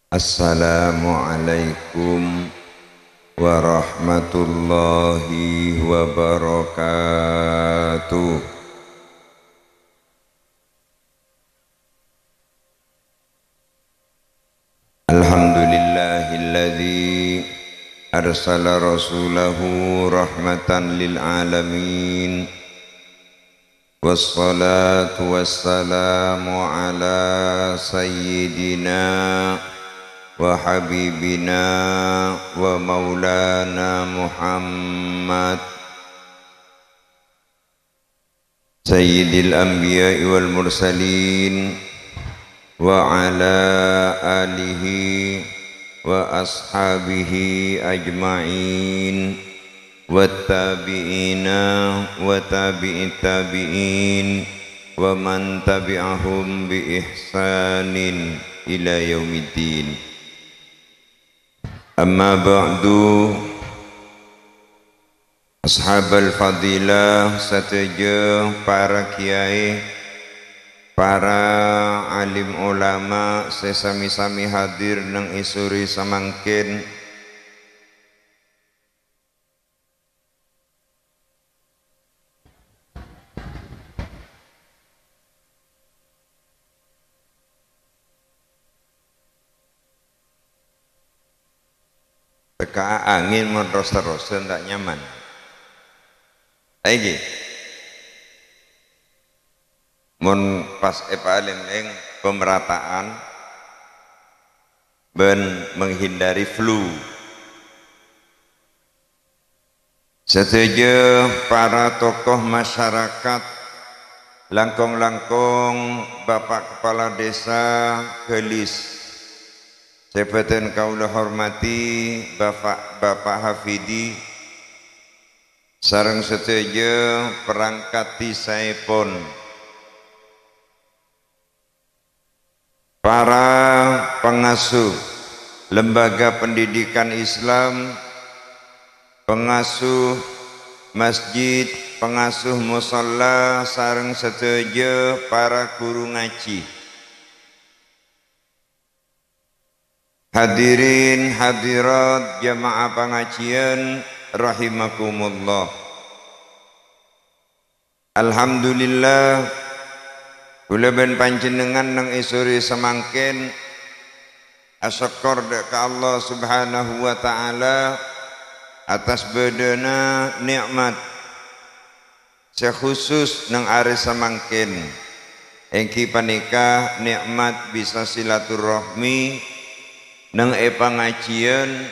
Assalamualaikum warahmatullahi wabarakatuh. Alhamdulillahilladzi arsala rasulahu rahmatan lil alamin. Wassalatu wassalamu ala sayyidina wa habibina wa maulana Muhammad sayyidil anbiya'i wal mursalin wa ala alihi wa ashabihi ajma'in wattabi'ina wa tabi'it tabi'in wa man tabi'ahum bi ihsanin ila yaumiddin. Amma ba'du, ashabal fadilah sateja para kiai, para alim ulama sesami-sami hadir nang isuri samangkin. Teka angin mon roster-roster tak nyaman. Lagi mon pas alim pemerataan ben menghindari flu. Setuju para tokoh masyarakat, langkong-langkong Bapak Kepala Desa Gelis, Sepetan kaula hormati Bapak Hafidi, sareng setuju perangkat tisaipun, para pengasuh lembaga pendidikan Islam, pengasuh masjid, pengasuh musalla, sareng setuju para guru ngaji. Hadirin hadirat jamaah pengajian rahimakumullah. Alhamdulillah kula ben panjenengan nang isuri semangkin asyukur ka Allah Subhanahu wa taala atas bedana nikmat sekhusus nang are semangkin engki panika nikmat bisa silaturahmi nang pengajian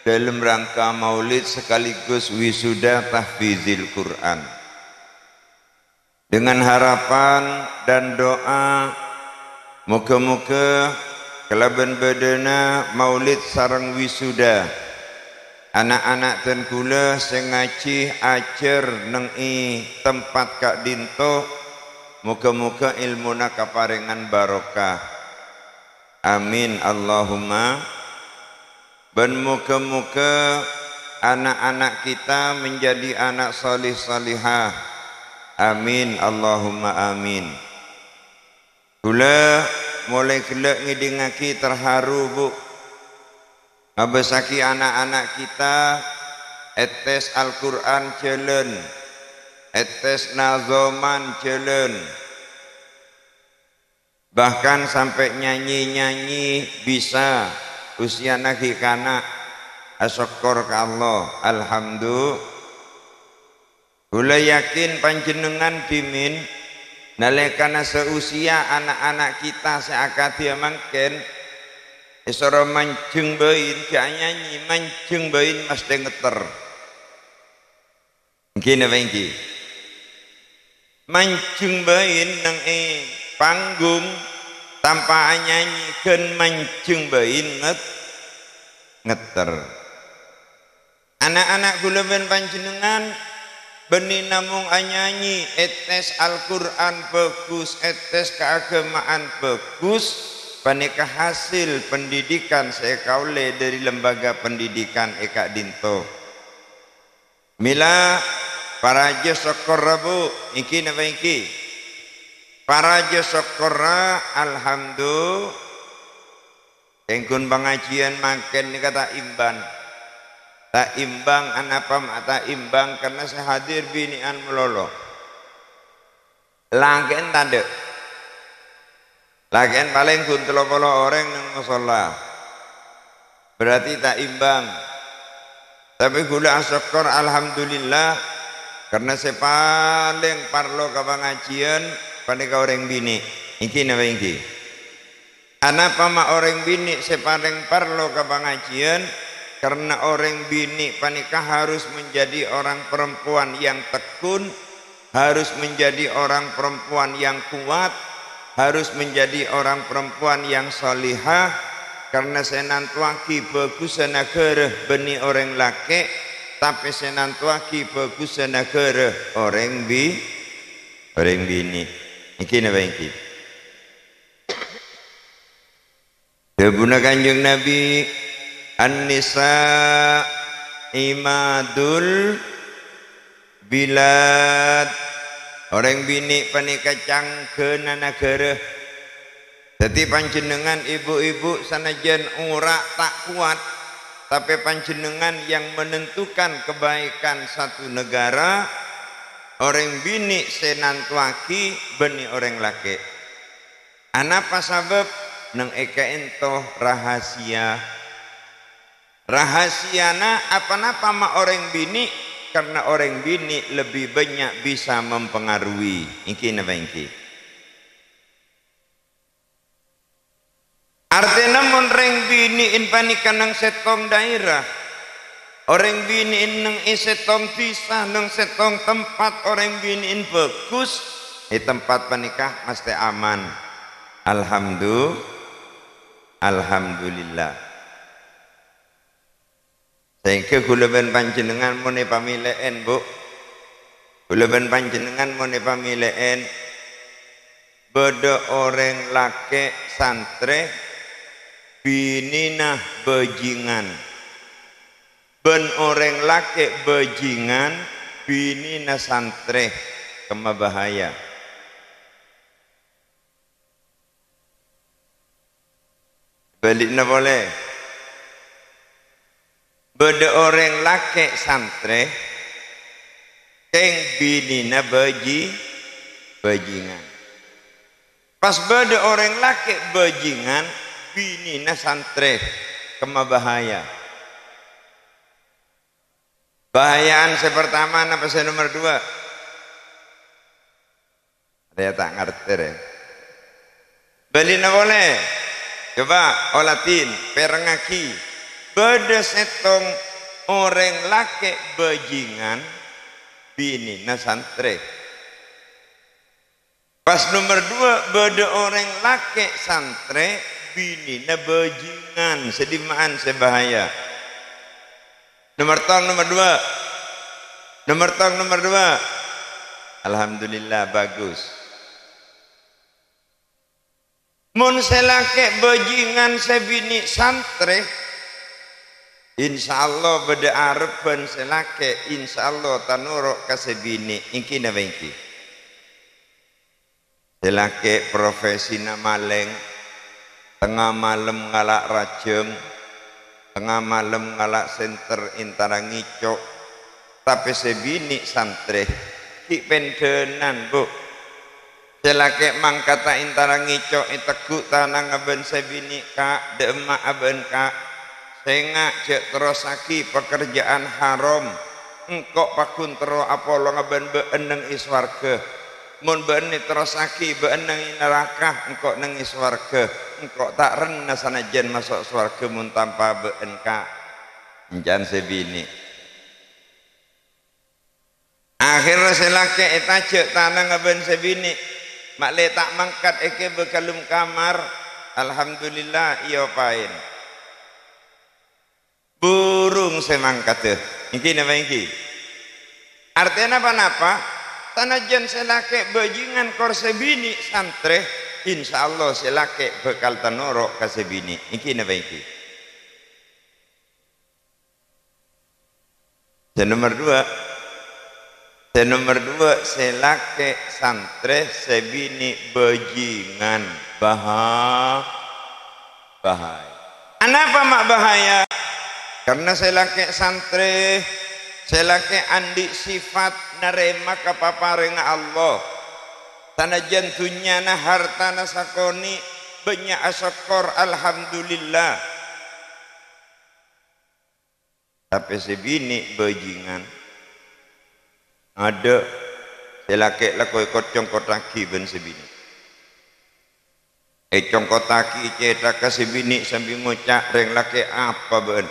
dalam rangka maulid sekaligus wisuda tahfizil Quran, dengan harapan dan doa moga-moga kelaban bedana maulid sareng wisuda anak-anak dan kula sing ngaji ajar nang tempat Kak Dinto, moga-moga ilmuna kaparingan barokah. Amin Allahumma. Dan moga-moga anak-anak kita menjadi anak solih solihah. Amin Allahumma amin. Kula mulai gelek ngidingaki terharu bu, abesaki anak-anak kita etes Al-Quran jalan, etes nazoman jalan, bahkan sampai nyanyi-nyanyi bisa usia nagi kana. Asyukur ka Allah. Alhamdulillah. Kula yakin panjenengan dimin nalekana seusia anak-anak kita seakadia mangken isara manjeng bain gak nyanyi, manjeng bain mesti ngeter. Nggih napa nggih? Manjeng bain nang panggung tanpa nyanyi gen manjeng bain ngeter. Anak-anak kula ben panjenengan beni namung anyanyi etes Al-Quran bagus, etes keagamaan bagus, panika hasil pendidikan saya kaule dari lembaga pendidikan Eka Dinto. Mila para syukur bu, iki napa iki? Para syukur alhamdulillah Kengkun pengajian makin ni kata imban. Tak imbang anapa tak imbang karena saya hadir binian melolo. Lagian tanda. Lagian paling kun 30 orang nang musala. Berarti tak imbang. Tapi gula syukur alhamdulillah karena saya paling parlo ke pengajian pada orang bini. Iki napa iki? Anapa ma orang bini saya paling parlo ke pengajian karena orang bini panikah harus menjadi orang perempuan yang tekun, harus menjadi orang perempuan yang kuat, harus menjadi orang perempuan yang solihah. Karena senantuaki bagus negara beni orang laki, tapi senantuaki bagus negara orang bini. Iki napa iki? Debuna Kanjeng Nabi, An-nisa imadul bilad. Orang bini panika cangkeuna negara. Jadi panjenengan ibu-ibu sanajan ora tak kuat, tapi panjenengan yang menentukan kebaikan satu negara. Orang bini senantuaki beni orang laki. Anapa sabab nang eka ento rahasia. Rahasiana apa-apa ma orang bini karena orang bini lebih banyak bisa mempengaruhi. Iki napa iki? Artinya mun reng bini in panikan nang setong daerah. Orang bini in nang setong pisah nang setong tempat orang bini in bagus. Tempat panikah mesti aman. Alhamdulillah. Sehingga kula ben panjenengan muni pamileen, Bu. Kula ben panjenengan muni pamileen. Beda orang laki santre binina bajingan. Ben orang laki bajingan binina santre kema bahaya. Baliknya boleh. Beda orang laki santre keng binina bajingan. Pas beda orang laki bajingan binina santre kema bahaya. Bahayaan pertama apa saya nomor 2? Ada tak ngerti ya? Balina boleh. Coba olatin perengaki. Beda setong orang laki bajingan binina santre. Pas nomor 2 beda orang laki santre binina bajingan sedimaan sebahaya. Nomor 2. Alhamdulillah bagus. Mun selake bajingan sebini santre, insyaallah beda arepan selake, insyaallah tanuruk ka sebini. Iki napa iki? Selake profesina maleng, tengah malam ngalak rajeng, tengah malam ngalak senter intara ngicok, tapi sebini santre ki pendenan, Bu. Selake mangkata intara ngicok iteguk tanang aben sebini kak de emak aben kak sengak cek terosaki pekerjaan haram engkok pakun tero apolo ngaben beeneng iswarga mun beeni terosaki beeneng neraka engkok neng iswarga engkok tak rena sanajan masuk swarga mun tanpa been kak enjan sebini. Akhirnya selake itajek tanang aben sebini mak letak mangkat eke bekalum kamar. Alhamdulillah iya pain burung semangkat deh. Iki napa iki? Artinya apa-apa tanajan selake bajingan kor sebini santre insyaallah selake bekal tanoro ka sebini. Iki napa iki? Dan nomor 2 selake santre sebini bajingan bahaya. Kenapa mak bahaya? Karena saya laki santri, saya laki andi sifat nerima kepaparing Allah. Tanah jantunya na hartana sakoni banyak asyakor alhamdulillah. Tapi sebini bajingan ada saya laki lakoi kocong kotaki ben sebini. Congkotaki cetak ke sebini sambil ngucak reng laki apa ben.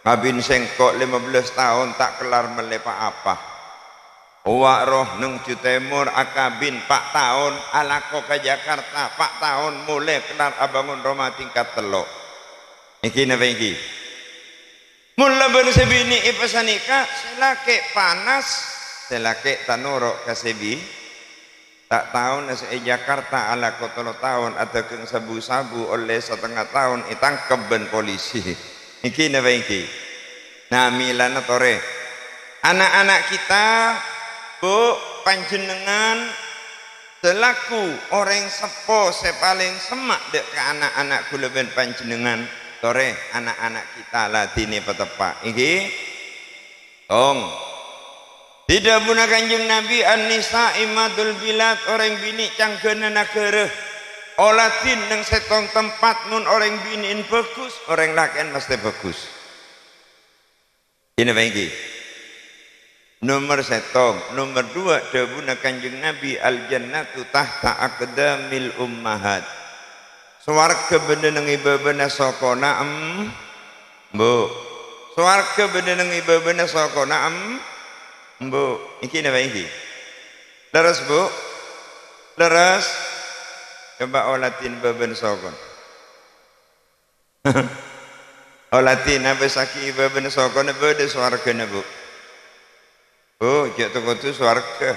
Ngabin sengkok 15 tahun tak kelar melepak apa. Uwak roh neng Cutemur akabin 4 tahun alako ke Jakarta 4 tahun mulai kelar abangun rumah tingkat telok. Iki napa iki? Mula ben sebini ipasanika selake panas selake tanurok ke sebi tak tahu nasi Jakarta ala kotolo tahun atau keng sabu-sabu oleh setengah tahun itangkep ben polisi. Iki napa iki? Nah milana tore anak-anak kita bu panjenengan selaku orang sepo sepaling semak dek ke anak-anak kula ben panjenengan tore anak-anak kita latini petepak iki tong tidak guna kanjeng Nabi an-nisa imadul bilad orang bini canggena negara olatin neng setong tempat mun orang biniin bagus orang lakian mesti bagus ini bagi nomor setong nomor 2 dabuna kanjeng Nabi al jannatu tahta aqdamil ummahat swarga benda nang ibabana sokona bu swarga benda nang ibabana sokona bu iki napa iki leres bu leres coba olatin baben sokon olatin apa saki baben sokon bede swargana bu oh jek toko tu swarga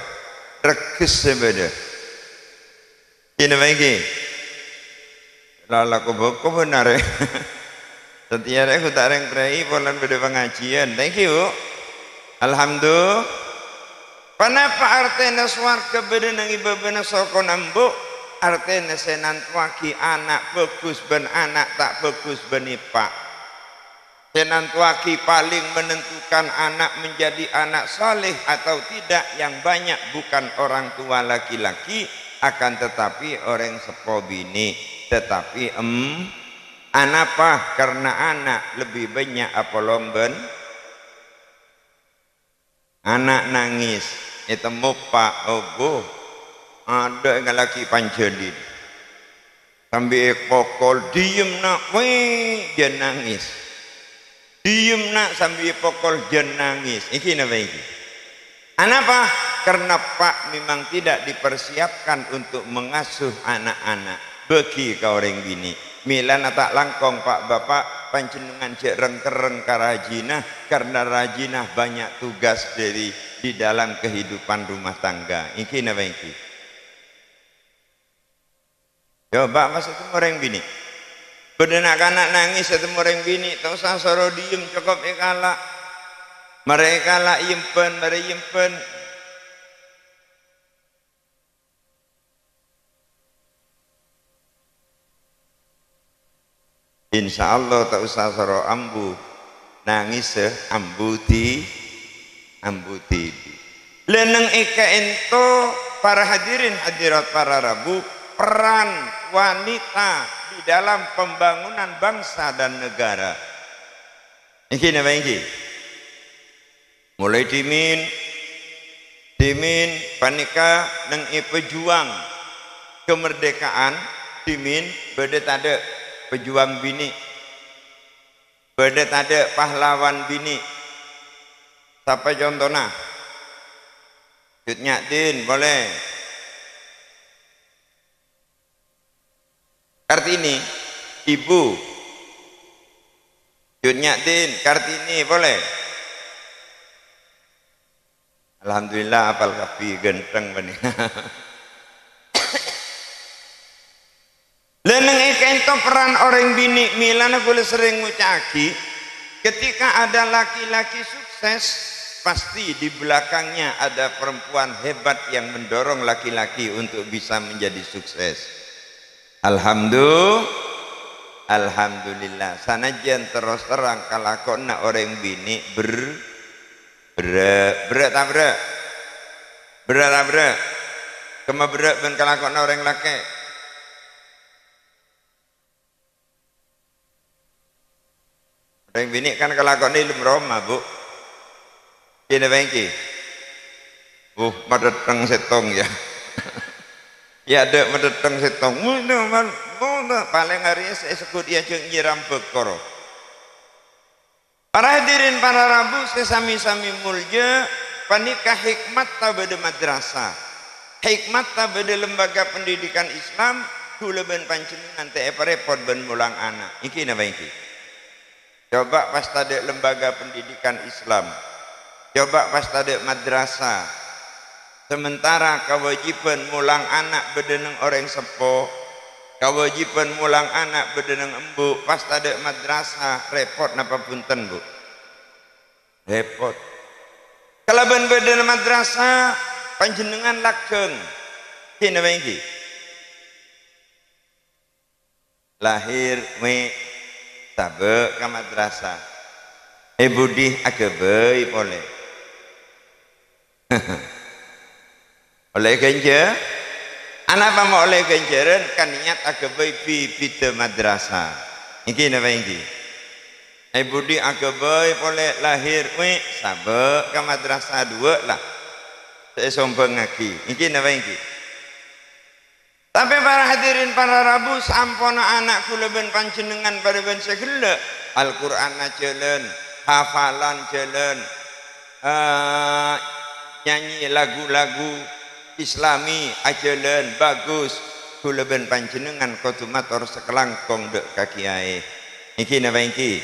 rekes beda iki napa iki lala ko benar setiap aku tak reng prei polan beda pengajian thank you alhamdulillah. Kenapa artinya swarga beda nang ibabana saka nambu? Artinya senantuaki anak bagus ben anak tak bagus ben ipak. Senantuaki paling menentukan anak menjadi anak saleh atau tidak yang banyak bukan orang tua laki-laki akan tetapi orang sepo bini tetapi anapa karena anak lebih banyak apolong ben anak nangis itu mupak obo ada yang laki panjadin sambil pokol diem nak weh dia nangis diem nak sambil pokol dia nangis iki napa iki anapa karena pak memang tidak dipersiapkan untuk mengasuh anak-anak bagi kau orang bini milan tak langkong pak bapak panjenengan cek rengkereng karajinah karena rajinah banyak tugas dari di dalam kehidupan rumah tangga iki napa iki coba mas itu orang bini bedenak anak nangis itu orang bini tak usah soro diem cukup ikala mereka lah impen mereka impen insya Allah tak usah soro ambu nangis ambuti leneng eka ento para hadirin hadirat para rabu peran wanita di dalam pembangunan bangsa dan negara iki napa iki mulai dimin panika neng pejuang kemerdekaan dimin beda tade pejuang bini beda tade pahlawan bini sampai contohnya Cut Nyatin boleh Kartini ibu Cut Nyatin Kartini boleh alhamdulillah apal kafi genteng benih leneng ento peran orang bini milana boleh sering ngucaki ketika ada laki-laki sukses pasti di belakangnya ada perempuan hebat yang mendorong laki-laki untuk bisa menjadi sukses. Alhamdulillah Alhamdulillah. Sanajan terus terang kalakonna orang bini berat kema berat ben kalakonna orang laki. Orang bini kan kalakonna ilmu Roma bu. Kini bangki. Madeteng setong ya. Ya ada madeteng setong. Paling hari saya sebut dia jeung nyiram bekor. Para hadirin para rabu sesami-sami mulya panika hikmat tabade madrasah. Hikmat tabade lembaga pendidikan Islam kula ben panjenengan teh repot ben mulang anak. Iki napa iki? Coba pas tadi lembaga pendidikan Islam. Coba pas tadi madrasah. Sementara kewajiban mulang anak bedeneng orang sepo, kewajiban mulang anak bedeneng embu, pas tadi madrasah repot napa punten bu? Repot. Kalau ben bedeneng madrasah panjenengan lakeng, kini bangki. Lahir me tabe ke madrasah. Budi agabei boleh. Oleh genjer anak apa mau oleh genjeran kan niat agabai bida madrasah iki napa iki budi agabai boleh lahir sabe ke madrasah dua lah saya sombong lagi iki napa iki tapi para hadirin para rabu sampona anak kula ben panjenengan pada ben segala Al-Qur'an jalan hafalan jalan nyanyi lagu-lagu Islami ajalan bagus kula ben panjenengan kudu matur sekelangkong dek ka kiai iki napa iki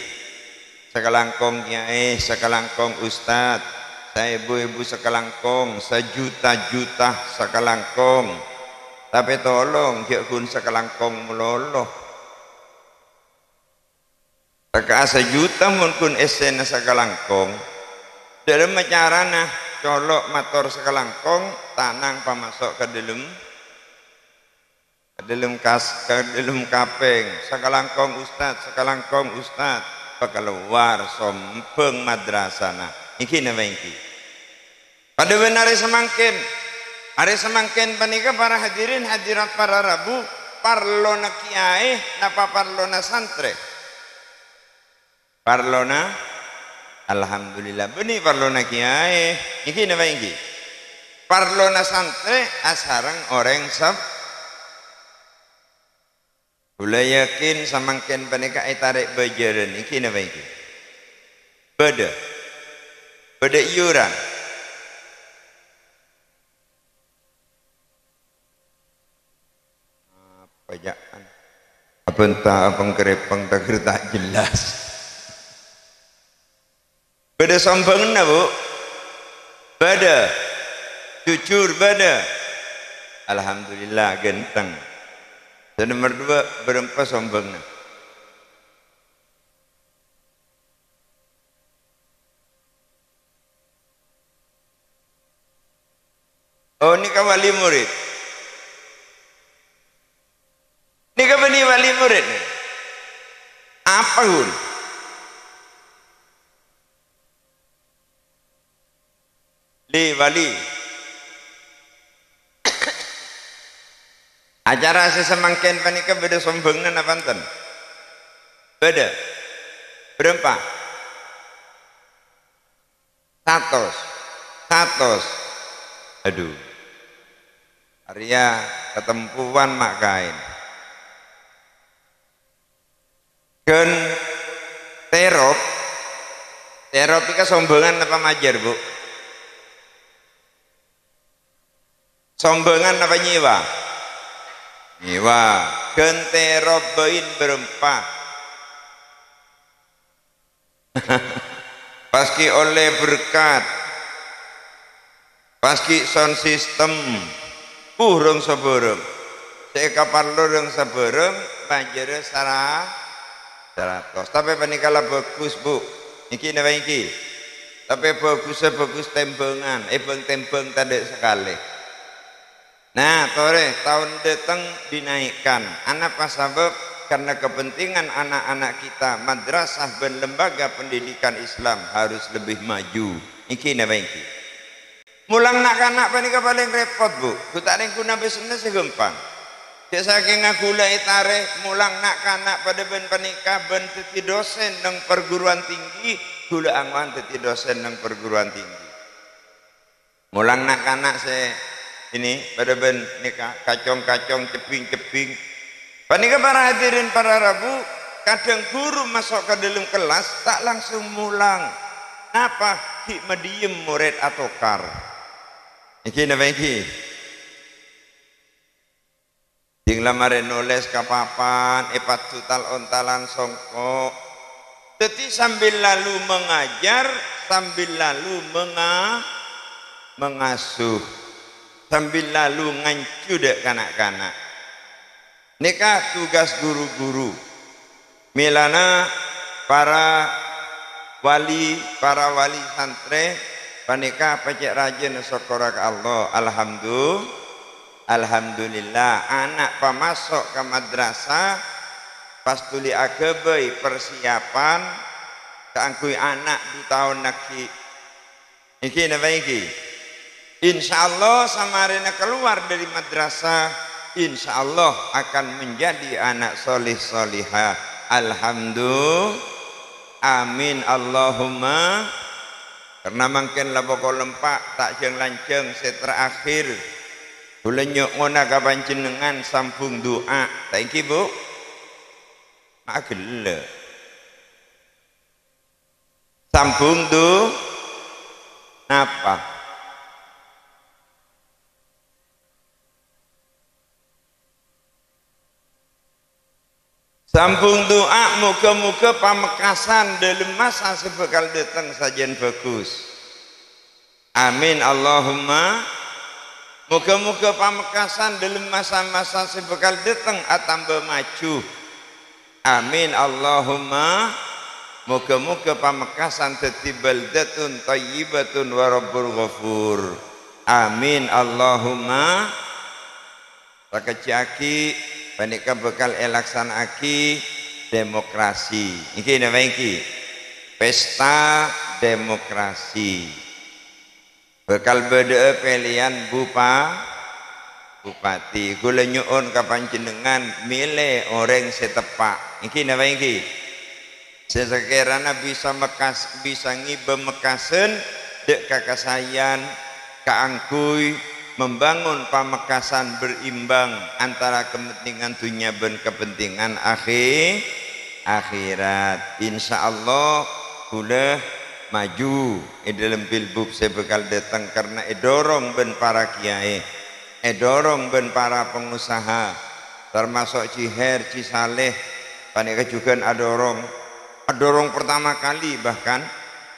sekelangkong kiai sekelangkong ustad saya ibu-ibu sekelangkong sejuta-juta sekelangkong tapi tolong jek kun sekelangkong meloloh taka sejuta mun kun esen sekelangkong dalam carana colok motor sekelangkong tanang pamasok ke dalam kapeng sekelangkong ustad keluar sompeng madrasana iki napa iki pada benar hari semangkin panika para hadirin hadirat para rabu parlona kiai napa parlona santre parlona alhamdulillah benih parlona kiai iki napa iki parlona santre asarang orang sab kula yakin samangken panika tarik bajaran iki napa iki beda iuran pajakan apa entah abang kerepang tak jelas beda sombongna bu beda jujur beda alhamdulillah genteng dan nomor dua berempat sombongna oh ini wali murid ini benih wali murid apa hun wali acara sesemangken panika beda sombongna apa enten beda berempat 100 aduh Arya ketempuan mak kain gen terop ika sombongan apa majar bu sombongan apa nyiwa genterop bain berempah paski oleh berkat paski sound system rong sabareng saya kapal rong sabareng banjir sarah 100 tapi panikala bagus bu iki napa iki tapi bagus tembengan tembeng tanda sekali. Nah, tore tahun datang dinaikkan. Anak pas sabab karena kepentingan anak-anak kita madrasah dan lembaga pendidikan Islam harus lebih maju. Iki napa iki? Mulang nak kanak panika paling repot bu. Kutak ning kuna bisnis gampang. Cek saking ngagulai tarikh mulang nak kanak pada ben panika ben teti dosen nang perguruan tinggi, gula angwan teti dosen nang perguruan tinggi. Mulang nak kanak se ini pada ben nikah kacong-kacong ceping-ceping. Panika para hadirin para rabu, kadang guru masuk ke dalam kelas tak langsung mulang. Napa? Hikmah diem murid atau kar. Iki napa iki? Ding lamare nulis kapapan, tutal ontalan songkok. Jadi sambil lalu mengajar, sambil lalu mengasuh, sambil lalu ngancudek kanak-kanak. Nikah tugas guru-guru. Milana para wali santri panika pacek rajin syukur ke Allah. Alhamdulillah anak pamasuk ke madrasah pas tuli agebai persiapan keangkui anak 2 tahun naki. Iki napa iki? Insyaallah samarina keluar dari madrasah insyaallah akan menjadi anak solih solihah. Alhamdulillah. Amin Allahumma. Karena mungkin lah pokok lempak tak jeng lanceng seterakhir. Bulan nyokona kapan jenengan sambung doa. Tak iki bu? Magel. Sambung doa. Apa? Sambung doa moga-moga pamekasan dalam masa sebekal datang sajian bagus. Amin Allahumma. Moga-moga pamekasan dalam masa-masa sebekal datang atambah maju. Amin Allahumma. Moga-moga pamekasan dadi baldatun thayyibatun wa rabbul ghafur. Amin Allahumma. Pakajaki panika bekal elaksanaki demokrasi. Iki napa iki? Pesta demokrasi. Bekal beda pilihan bupati. Gula nyuun kapan jenengan milih orang setepak. Iki napa iki? Sesekiranya bisa ngibe mekasen dek kakasayan kaangkuy membangun pamekasan berimbang antara kepentingan dunia dan kepentingan akhirat. Insyaallah boleh maju dalam pilbub sebekal datang karena dorong ben para kiai, dorong ben para pengusaha termasuk Ciher, Cisaleh, panika juga adorong pertama kali bahkan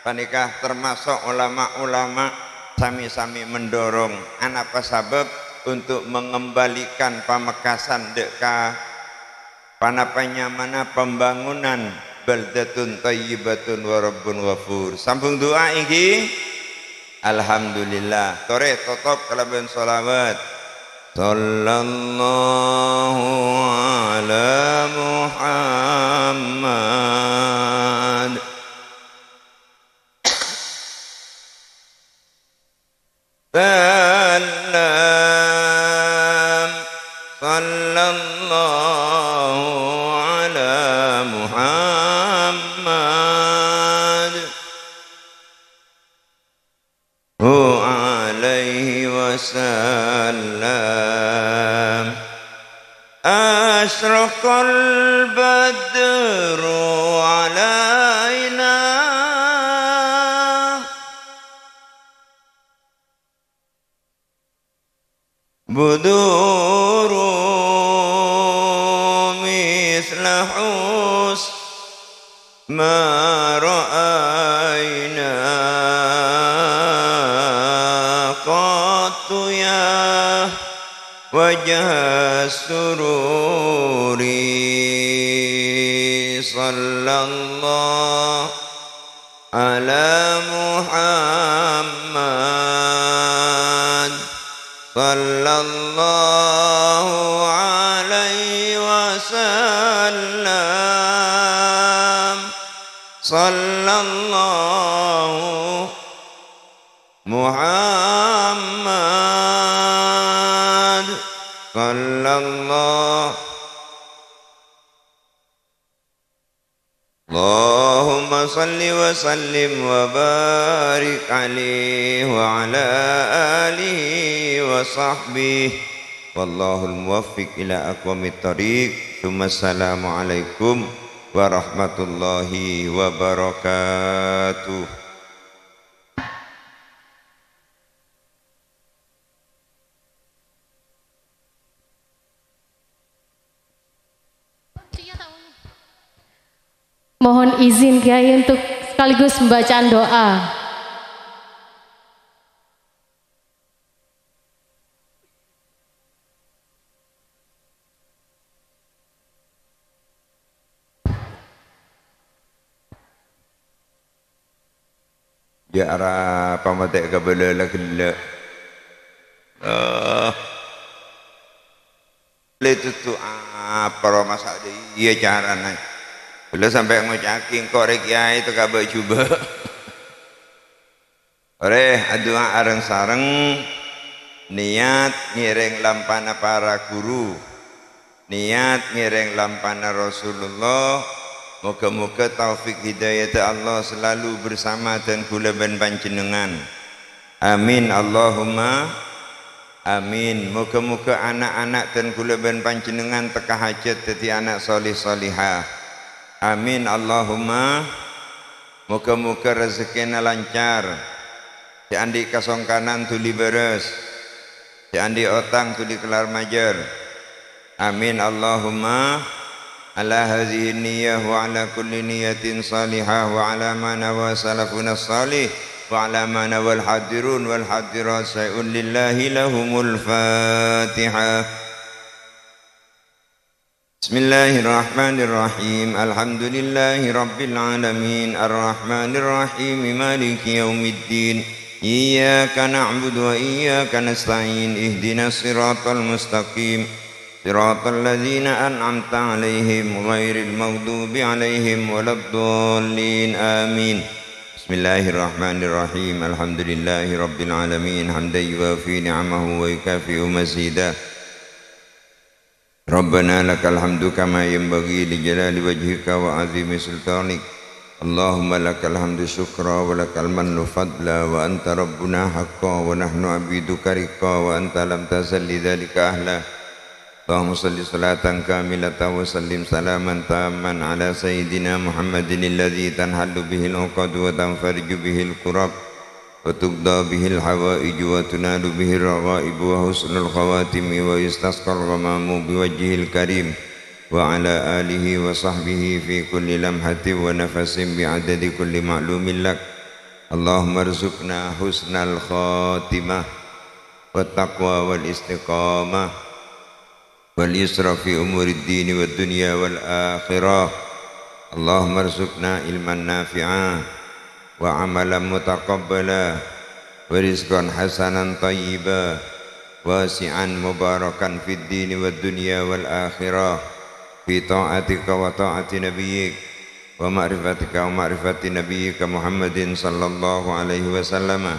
panika termasuk ulama-ulama sami-sami mendorong apa sebab untuk mengembalikan pamekasan deka panapanya mana pembangunan baldatun thayyibatun wa rabbun ghafur. Sambung doa iki. Alhamdulillah. Tore tutup kalaban sholawat. Sallallahu ala Muhammad. Salam sallallahu ala Muhammad wa alaihi wasallam. Ashraqal badru alaina buduru misla ma ra'ayna qattu ya wajah sururi sallallahu ala Muhammad sallallahu alaihi wasallam. sallallahu Muhammad sallallahu Allahumma salli wa sallim wa barik alaihi wa ala alihi wa sahbihi wallahul muwaffiq ila aqwamit thoriq. Assalamu alaikum warahmatullahi wabarakatuh. Mohon izin Kiai untuk sekaligus pembacaan doa. Ya arah pamatek kabela la gela. Itu tu apa masak dia caranya. Bila sampai ngucakin korek Kiai itu kabel cuba. Ore adua areng sareng niat ngiring lampana para guru, niat ngiring lampana Rasulullah. Moga-moga taufik hidayah Allah selalu bersama dan kula ben panjenengan. Amin Allahumma amin. Moga-moga anak-anak dan kula ben panjenengan teka hajat dadi anak solih solihah. Amin Allahumma. Moga-moga rezekina lancar. Si andi kasong kanan tuli beres, si andi otang tuli kelar majer. Amin Allahumma. Ala hadhihi niyyah wa ala kulli niyatin salihah wa ala ma nawa salafuna salih wa ala ma nawal hadirun wal hadirat sayun lillahi lahumul fatihah. Bismillahirrahmanirrahim. Alhamdulillahi rabbil alamin arrahmanir rahim maliki yaumiddin. Iyyaka na'budu wa iyyaka nasta'in ihdinas siratal mustaqim siratal ladzina an'amta 'alaihim ghairil maghdubi 'alaihim waladdallin. Amin. Bismillahirrahmanirrahim. Alhamdulillahi rabbil alamin hamdan yuwafi ni'amahu wa yukafi'u mazidah. Rabbana lakal hamdu kama yanbaghi li jalali wajhika wa azimi sultanik. Allahumma lakal hamdu syukra wa lakal mannu fadla wa anta rabbuna haqqa wa nahnu abiduka riqa wa anta lam tazal li dhalika ahla. Allahumma salli salatan kamilatan wa sallim salaman tamman ala sayyidina Muhammadin alladhi tanhallu bihil uqad wa tanfariju bihil kurab wa tuqda bihil hawaij wa tunalu bihil raghaib wa husnul khawatimi wa yustasqal ghamamu biwajhil karim wa ala alihi wa sahbihi fi kulli lamhatin wa nafasin bi'adadi kulli ma'lumin lak. Allahumma rzuqna husnal khatimah wa taqwa wal istiqamah wal yusra fi umurid dini wad dunya wal akhirah. Allahumma rzuqna ilman nafi'ah wa amalan mutaqabbala wa rizqan hasanan tayyiba wasi'an mubarakan fid dini wad dunya wal akhirah fi ta'atika wa ta'ati nabiyyik wa ma'rifatika wa ma'rifati nabiyyika Muhammadin sallallahu alaihi wasallam.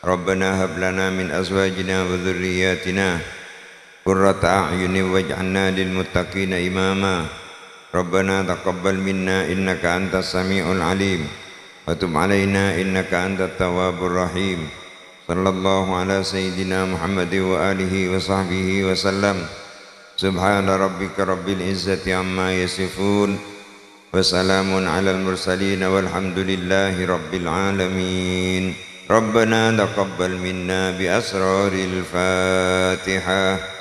Rabbana hab lana min azwajina wa dhurriyyatina qurrata a'yunin waj'alna lil muttaqina imama. Rabbana taqabbal minna innaka antas samiul alim wa tub alaina innaka antat tawwabur rahim. Sallallahu ala sayyidina Muhammad wa alihi wa sahbihi wa sallam. Subhana rabbika rabbil izzati amma yasifun wa salamun alal mursalin walhamdulillahi rabbil alamin. Rabbana taqabbal minna bi asraril Fatihah.